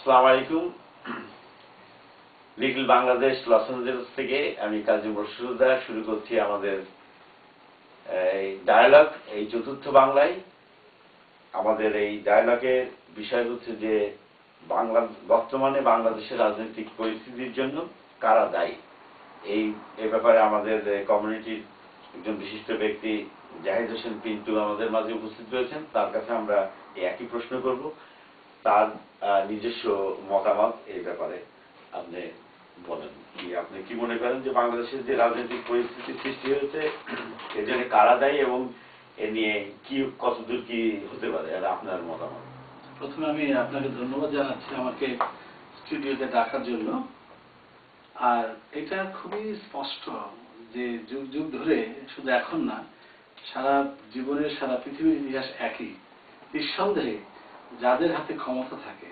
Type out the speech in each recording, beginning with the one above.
আসসালামু আলাইকুম। Little Bangladesh Los Angeles থেকে আমি কাজী মরশুদা শুরু করছি আমাদের এই ডায়ালগ, এই চতুর্থ বাংলায়। আমাদের এই ডায়ালগের বিষয় হচ্ছে যে বর্তমানে বাংলাদেশের রাজনৈতিক পরিস্থিতির জন্য কারা দায়ী। এই ব্যাপারে আমাদের কমিউনিটির একজন বিশিষ্ট ব্যক্তি জাহিদ হোসেন পিন্টু আমাদের মাঝে উপস্থিত হয়েছেন। তার কাছে আমরা একই প্রশ্ন করব, তার নিজস্ব মতামত এই ব্যাপারে আপনি বলেন। আপনি কি মনে করেন যে বাংলাদেশের যে রাজনৈতিক পরিস্থিতি সৃষ্টি হয়েছে এর জন্য কারা দায়ী এবং এ নিয়ে কি কতদূর কি হতে পারে, আর আপনার মতামত? প্রথমে আমি আপনাকে ধন্যবাদ জানাচ্ছি আমাকে স্টুডিওতে ডাকার জন্য। আর এটা খুবই স্পষ্ট যে যুগ যুগ ধরে, শুধু এখন না, সারা জীবনের সারা পৃথিবীর ইতিহাস একই। নিঃসন্দেহে যাদের হাতে ক্ষমতা থাকে,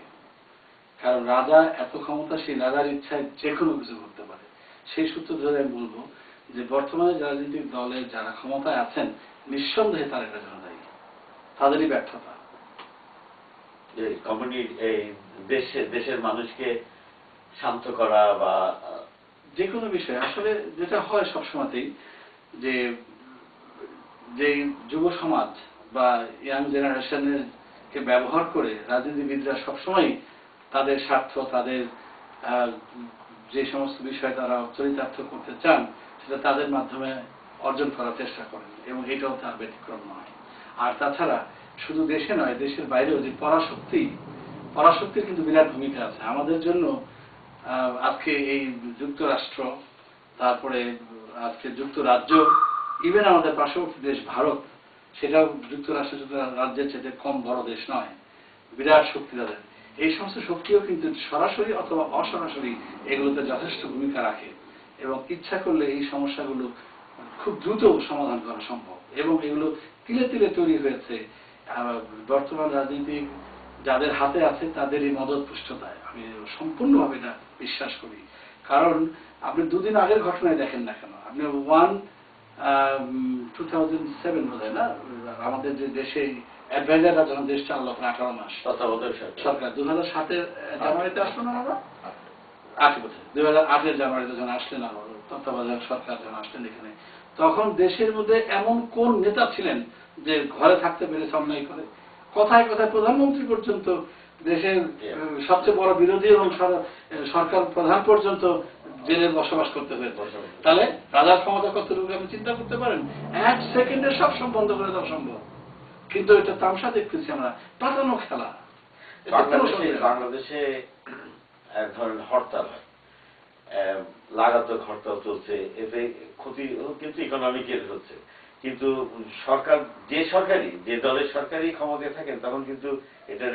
কারণ রাজা এত ক্ষমতাশীল, রাজার ইচ্ছায় যে কোনো কিছু করতে পারে। সেই সূত্র ধরে আমি বলবো যে বর্তমানে রাজনৈতিক দলের যারা ক্ষমতায় আছেন নিঃসন্দেহে তারা এটা জন্য দায়ী, তাদেরই ব্যর্থতা। দেশের মানুষকে শান্ত করা বা যে কোনো বিষয়, আসলে যেটা হয় সবসময়তেই যে যুব সমাজ বা ইয়াং জেনারেশনের কে ব্যবহার করে রাজনীতিবিদরা সবসময় তাদের স্বার্থ, তাদের যে সমস্ত বিষয় তারা চরিতার্থ করতে চান সেটা তাদের মাধ্যমে অর্জন করার চেষ্টা করেন, এবং এটাও তার ব্যতিক্রম নয়। আর তাছাড়া শুধু দেশে নয়, দেশের বাইরেও যে পরাশক্তির কিন্তু বিরাট ভূমিকা আছে আমাদের জন্য। আজকে এই যুক্তরাষ্ট্র, তারপরে আজকে যুক্তরাজ্য, ইভেন আমাদের পার্শ্ববর্তী দেশ ভারত, সেটাও যুক্তরাষ্ট্র রাজ্যের চেয়ে কম বড় দেশ নয়, বিরাট শক্তি তাদের। এই সমস্ত শক্তিও কিন্তু সরাসরি অথবা অসরাসরি এগুলোতে যথেষ্ট ভূমিকা রাখে, এবং ইচ্ছা করলে এই সমস্যাগুলো খুব দ্রুত সমাধান করা সম্ভব। এবং এগুলো তিলে তিলে তৈরি হয়েছে বর্তমান রাজনীতিক যাদের হাতে আছে তাদেরই মদত পুষ্টতায়। আমি সম্পূর্ণভাবে এটা বিশ্বাস করি। কারণ আপনি দুদিন আগের ঘটনায় দেখেন না কেন, আপনি 2007 বোধ হয় না, আমাদের যে দেশে অ্যাডভাইজাররা যখন দেশ চালালো 18 মাস, সরকার 2007-এর জানুয়ারিতে আসলো না, আমরা 2008-এর জানুয়ারিতে যখন আসলেন আমার তত্ত্বাবধায়ক সরকার যখন আসলেন এখানে, তখন দেশের মধ্যে এমন কোন নেতা ছিলেন যে ঘরে থাকতে পেরেছে অন্যায় করে? কথায় কথায় প্রধানমন্ত্রী পর্যন্ত, দেশের সবচেয়ে বড় বিরোধী এবং সরকার প্রধান পর্যন্ত জেলে বসবাস করতে হয়েছে। তাহলে রাজার ক্ষমতা কতটুকু আপনি চিন্তা করতে পারেন? 1 সেকেন্ডে সব বন্ধ করে দেওয়া সম্ভব। কিন্তু এটা তামসা দেখতেছি আমরা, পাতানো খেলা। বাংলাদেশে এক ধরনের হরতাল হয়, লাগাতার হরতাল চলছে, এতে ক্ষতি কিন্তু ইকোনমিকের হচ্ছে। কিন্তু সরকার, যে দলের সরকারি ক্ষমতায় থাকেন তখন কিন্তু এটার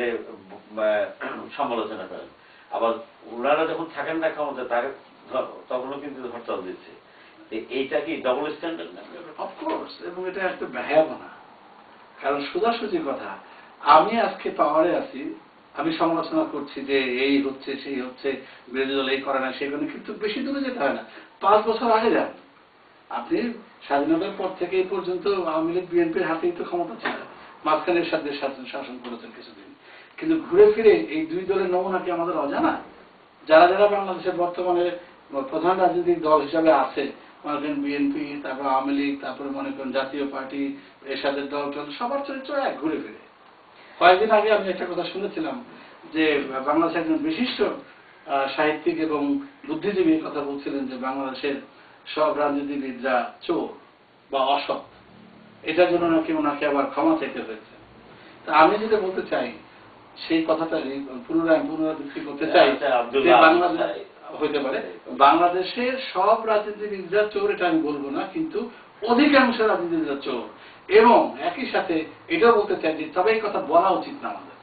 সমালোচনা করেন, আবার ওনারা যখন থাকেন না ক্ষমতায় তখনও কিন্তু হরতাল দিচ্ছে। এইটা কি ডবল স্ট্যান্ডার্ড না? অফকোর্স, এবং এটা একটা ভয়াবনা। কারণ সোজাসুজি কথা, আমি আজকে পাওয়ারে আছি, আমি সমালোচনা করছি যে এই হচ্ছে সেই হচ্ছে, বিরোধী দল এই করে না সেই করে, কিন্তু বেশি দূরে যেতে হয় না, 5 বছর আগে যান আপনি। স্বাধীনতার পর থেকে এই পর্যন্ত আওয়ামী লীগ বিএনপির হাতেই তো ক্ষমতা ছিল, মাঝখানে শাসন করেছেন কিছুদিন। কিন্তু ঘুরে ফিরে এই দুই দলের নমুনা কি আমাদের অজানা? যারা যারা বাংলাদেশের বর্তমানে প্রধান রাজনৈতিক দল হিসাবে আছে, মনে করেন বিএনপি, তারপর আওয়ামী লীগ, তারপরে মনে করেন জাতীয় পার্টি, এরশাদের দল, সবার চরিত্র এক ঘুরে ফিরে। কয়েকদিন আগে আমি একটা কথা শুনেছিলাম যে বাংলাদেশের একজন বিশিষ্ট সাহিত্যিক এবং বুদ্ধিজীবীর কথা বলছিলেন যে বাংলাদেশের সব রাজনীতিবিদরা চোর বা অসৎ, এটার জন্য নাকি ওনাকে আবার ক্ষমা চাইতে হয়েছে। তা আমি যেটা বলতে চাই, সেই কথাটা পুনরাবৃত্তি করতে চাই যে বাংলাদেশ হইতে পারে, বাংলাদেশের সব রাজনীতিবিদরা চোর এটা আমি বলবো না, কিন্তু অধিকাংশ রাজনীতিবিদরা চোর। এবং একই সাথে এটাও বলতে চাই যে তবে এই কথা বলা উচিত না আমাদের,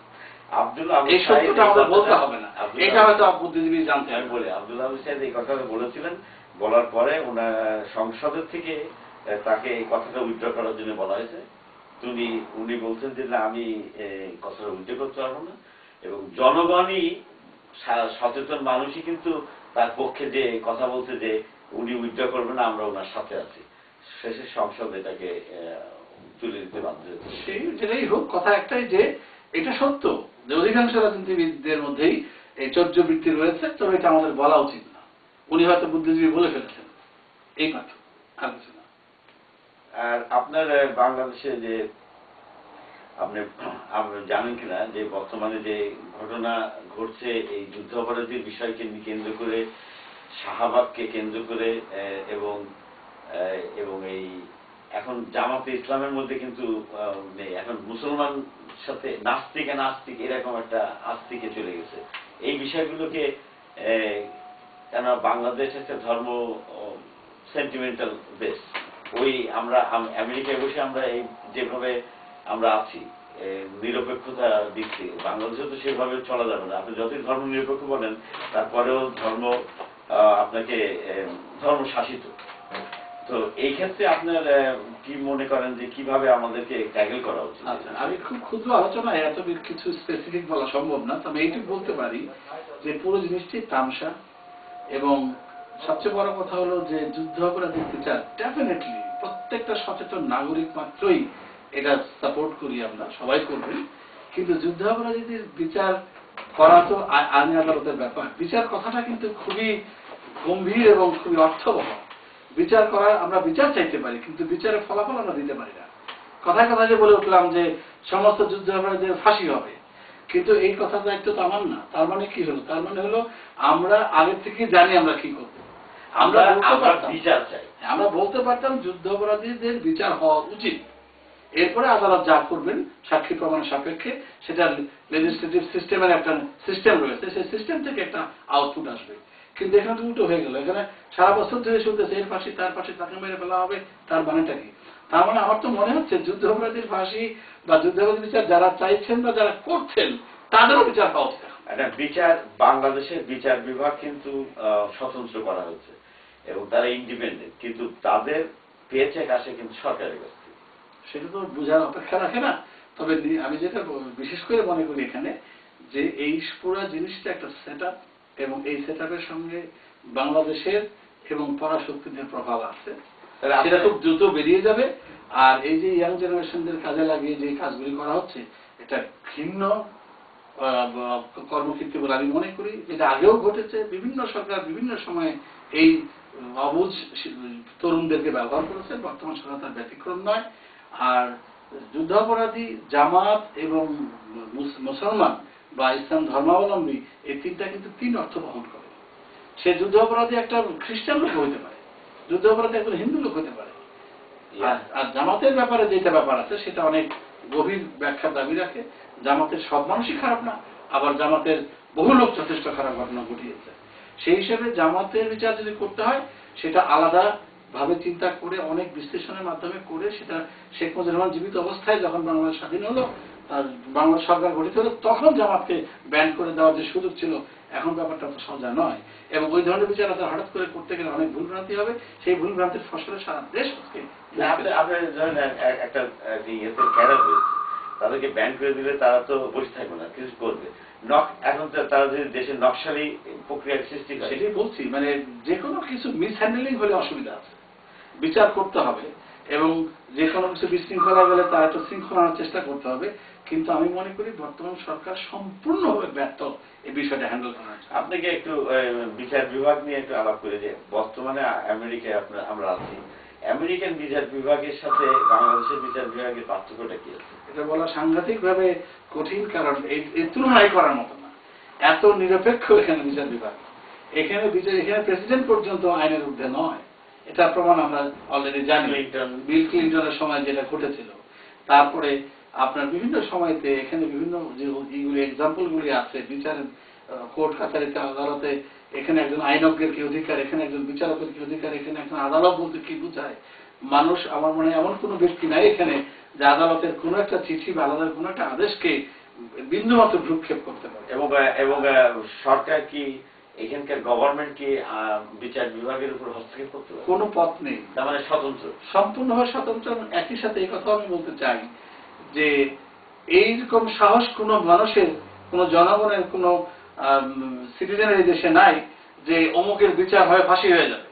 এই সত্যটা আমাদের বলতে হবে না, এটা হয়তো বুদ্ধিজীবী জানতে হবে বলে। আব্দুল্লাহ সাহেব এই কথাটা বলেছিলেন, বলার পরে ওনার সংসদের থেকে তাকে এই কথাটা উইথড্র করার জন্য বলা হয়েছে। উনি বলছেন যে না, আমি কথাটা উইথড্র করতে পারবো না, এবং জনগণই, সচেতন মানুষই কিন্তু তার পক্ষে যে কথা বলছে যে উনি উইথড্র করবেন না, আমরা ওনার সাথে আছি। শেষে সংসদ এটাকে তুলে দিতে বাধ্য হয়েছে। সেই যেটাই হোক, কথা একটাই যে এটা সত্য যে অধিকাংশ রাজনীতিবিদদের মধ্যেই এই চর্যবৃত্তি রয়েছে, তবে এটা আমাদের বলা উচিত না। উনি হয়তো বুদ্ধিজীবী বলে ফেলেছেন, এই মাত্র, আর কিছু না। আর আপনার বাংলাদেশে যে আপনি জানেন কিনা যে বর্তমানে যে ঘটনা ঘটছে এই যুদ্ধাপরাধীর বিষয়কে কেন্দ্র করে, শাহবাগকে কেন্দ্র করে, এবং এবং এই এখন জামাতে ইসলামের মধ্যে কিন্তু নেই, এখন মুসলমান সাথে নাস্তিক এরকম একটা আস্তিকে চলে গেছে। এই বিষয়গুলোকে কেন বাংলাদেশ একটা ধর্ম সেন্টিমেন্টাল বেস, ওই আমরা আমেরিকায় বসে আমরা এই যেভাবে আমরা আছি নিরপেক্ষতা দিচ্ছি, বাংলাদেশে তো সেভাবে চলা যাবে না। আপনি যতই ধর্ম নিরপেক্ষ বলেন তারপরেও ধর্ম আপনাকে ধর্ম শাসিত। তো এই ক্ষেত্রে আপনার কি মনে করেন যে কিভাবে আমাদেরকে ট্যাকেল করা উচিত? আচ্ছা, আমি খুব ক্ষুদ্র আলোচনায় এত কিছু স্পেসিফিক বলা সম্ভব না, তবে এইটুকু বলতে পারি যে পুরো জিনিসটি তামসা। এবং সবচেয়ে বড় কথা হলো যে যুদ্ধাপরাধীর বিচার ডেফিনেটলি প্রত্যেকটা সচেতন নাগরিক মাত্রই এটা সাপোর্ট করি, আমরা সবাই করবেন। কিন্তু যুদ্ধাপরাধীদের বিচার করা তো আইন আদালতের ব্যাপার। বিচার কথাটা কিন্তু খুবই গম্ভীর এবং খুবই অর্থবহ। বিচার করা, আমরা বিচার চাইতে পারি, কিন্তু বিচারের ফলাফল আমরা দিতে পারি না। কথায় কথায় যে বলে উঠলাম যে সমস্ত যুদ্ধাপরাধীদের ফাঁসি হবে, কিন্তু এই কথার দায়িত্ব তো আমার না। তার মানে কি হলো? তার মানে হলো আমরা আগে থেকে জানি আমরা কি করবো। আমরা বিচার চাই, আমরা বলতে পারতাম যুদ্ধাপরাধীদের বিচার হওয়া উচিত। এরপরে আদালত যা করবেন সাক্ষী প্রমাণ সাপেক্ষে, সেটা লেজিসলেটিভ সিস্টেমের একটা সিস্টেম রয়েছে, সেই সিস্টেম থেকে একটা আউটপুট আসবে। কিন্তু এখানে তো উল্টো হয়ে গেল। এখানে সারা বছর ধরে শুনতেছে এর ফাঁসি, তার ফাঁসি, তাকে মেরে ফেলা হবে। তার মানেটা কি? তার মানে আমার তো মনে হচ্ছে যুদ্ধাপরাধীর ফাঁসি বা যুদ্ধাপরাধী বিচার যারা চাইছেন বা যারা করছেন তাদেরও বিচার পাওয়া উচিত। বিচার, বাংলাদেশের বিচার বিভাগ কিন্তু স্বতন্ত্র করা হচ্ছে এবং তারা ইন্ডিপেন্ডেন্ট, কিন্তু তাদের পেচেক আসে কিন্তু সরকারের কাছ থেকে। সেটা তো বোঝার অপেক্ষা রাখে না। তবে আমি যেটা বিশেষ করে মনে করি এখানে, যে এই পুরো জিনিসটা একটা সেট আপ, এবং এই সেট আপের সঙ্গে বাংলাদেশের এবং পরাশক্তিদের প্রভাব আছে। সেটা খুব দ্রুত বেরিয়ে যাবে। আর এই যে ইয়াং জেনারেশনদের কাজে লাগিয়ে যে কাজগুলি করা হচ্ছে, এটা ঘৃণ্য কর্মক্ষেত্রে বলে আমি মনে করি। যেটা আগেও ঘটেছে, বিভিন্ন সরকার বিভিন্ন সময়ে এই অবুঝ তরুণদেরকে ব্যবহার করেছে, বর্তমান সরকার তার ব্যতিক্রম নয়। আর যুদ্ধাপরাধী, জামাত এবং মুসলমান বা ইসলাম ধর্মাবলম্বী, এই তিনটা কিন্তু তিন অর্থ বহন করে। সে যুদ্ধাপরাধী একটা খ্রিস্টান লোক হইতে পারে, যুদ্ধাপরাধী একজন হিন্দু লোক হতে পারে। আর জামাতের ব্যাপারে যেটা ব্যাপার আছে সেটা অনেক গভীর ব্যাখ্যার দাবি রাখে। জামাতের সব মানুষই খারাপ না, আবার জামাতের বহু লোক যথেষ্ট খারাপ ঘটনা ঘটিয়েছে। সেই হিসেবে জামাতের বিচার যদি করতে হয়, সেটা আলাদা ভাবে চিন্তা করে, অনেক বিশ্লেষণের মাধ্যমে করে, সেটা শেখ মুজিবুর রহমান জীবিত অবস্থায় যখন বাংলাদেশ স্বাধীন হলো, বাংলাদেশ সরকার গঠিত হলো, তখন জামাতকে ব্যান করে দেওয়ার যে সুযোগ ছিল, এখন ব্যাপারটা তো সোজা নয়। এবং ওই ধরনের বিচার হঠাৎ করে করতে গেলে অনেক ভুলভ্রান্তি হবে। সেই ভুলভ্রান্তির ফসলে সারা দেশ আপনার ধরেন একটা ইয়েতে ক্যাডার রয়েছে, তাদেরকে ব্যান করে দিলে তারা তো বসে থাকবে না, কিছু করবে। এখন তারা যদি দেশের নকশালি প্রক্রিয়ার সৃষ্টি করে, সেটাই বলছি, মানে যে কোনো কিছু মিসহ্যান্ডেলিং হলে অসুবিধা আছে, বিচার করতে হবে। এবং যে কোনো কিছু বিশৃঙ্খলা গেলে তার একটা শৃঙ্খলা আনার চেষ্টা করতে হবে। কিন্তু আমি মনে করি বর্তমান সরকার সম্পূর্ণভাবে ব্যর্থ এই বিষয়টা হ্যান্ডেল করার। আপনাকে একটু বিচার বিভাগ নিয়ে একটু আলাপ করে, যে বর্তমানে আমেরিকায় আমরা আছি, আমেরিকান বিচার বিভাগের সাথে বাংলাদেশের বিচার বিভাগের পার্থক্যটা কি আছে? এটা বলা সাংঘাতিকভাবে কঠিন, কারণ এই তুলনায় করার মতো না। এত নিরপেক্ষ এখানে বিচার বিভাগ। এখানে প্রেসিডেন্ট পর্যন্ত আইনের ঊর্ধ্বে নয়। এটা প্রমাণ আমরা অলরেডি জানি। বিল ক্লিন্টনের সময় যেটা ঘটেছিল, তারপরে আপনার বিভিন্ন সময়তে এখানে বিভিন্ন যে এক্সাম্পলগুলি আছে, বিচারের কোর্ট কাছারিতে, আদালতে, এখানে একজন আইনজ্ঞের কি অধিকার, এখানে একজন বিচারকের কি অধিকার, এখানে একজন আদালত বলতে কি বোঝায়। মানুষ, আমার মনে হয় এমন কোনো ব্যক্তি নাই এখানে যে আদালতের কোনো একটা চিঠি বা আদালতের কোনো একটা আদেশকে বিন্দুমাত্র ভ্রুক্ষেপ করতে পারে। এবং সরকার কি, এখানকার গভর্নমেন্ট কি বিচার বিভাগের উপর হস্তক্ষেপ করতে পারে? কোনো পথ নেই। তার মানে স্বতন্ত্র, সম্পূর্ণভাবে স্বতন্ত্র। একই সাথে এই কথা আমি বলতে চাই যে এইরকম সাহস কোনো মানুষের, কোনো জনগণের, কোনো সিটিজেনের এই দেশে নাই যে অমুকের বিচার হয় ফাঁসি হয়ে যাবে।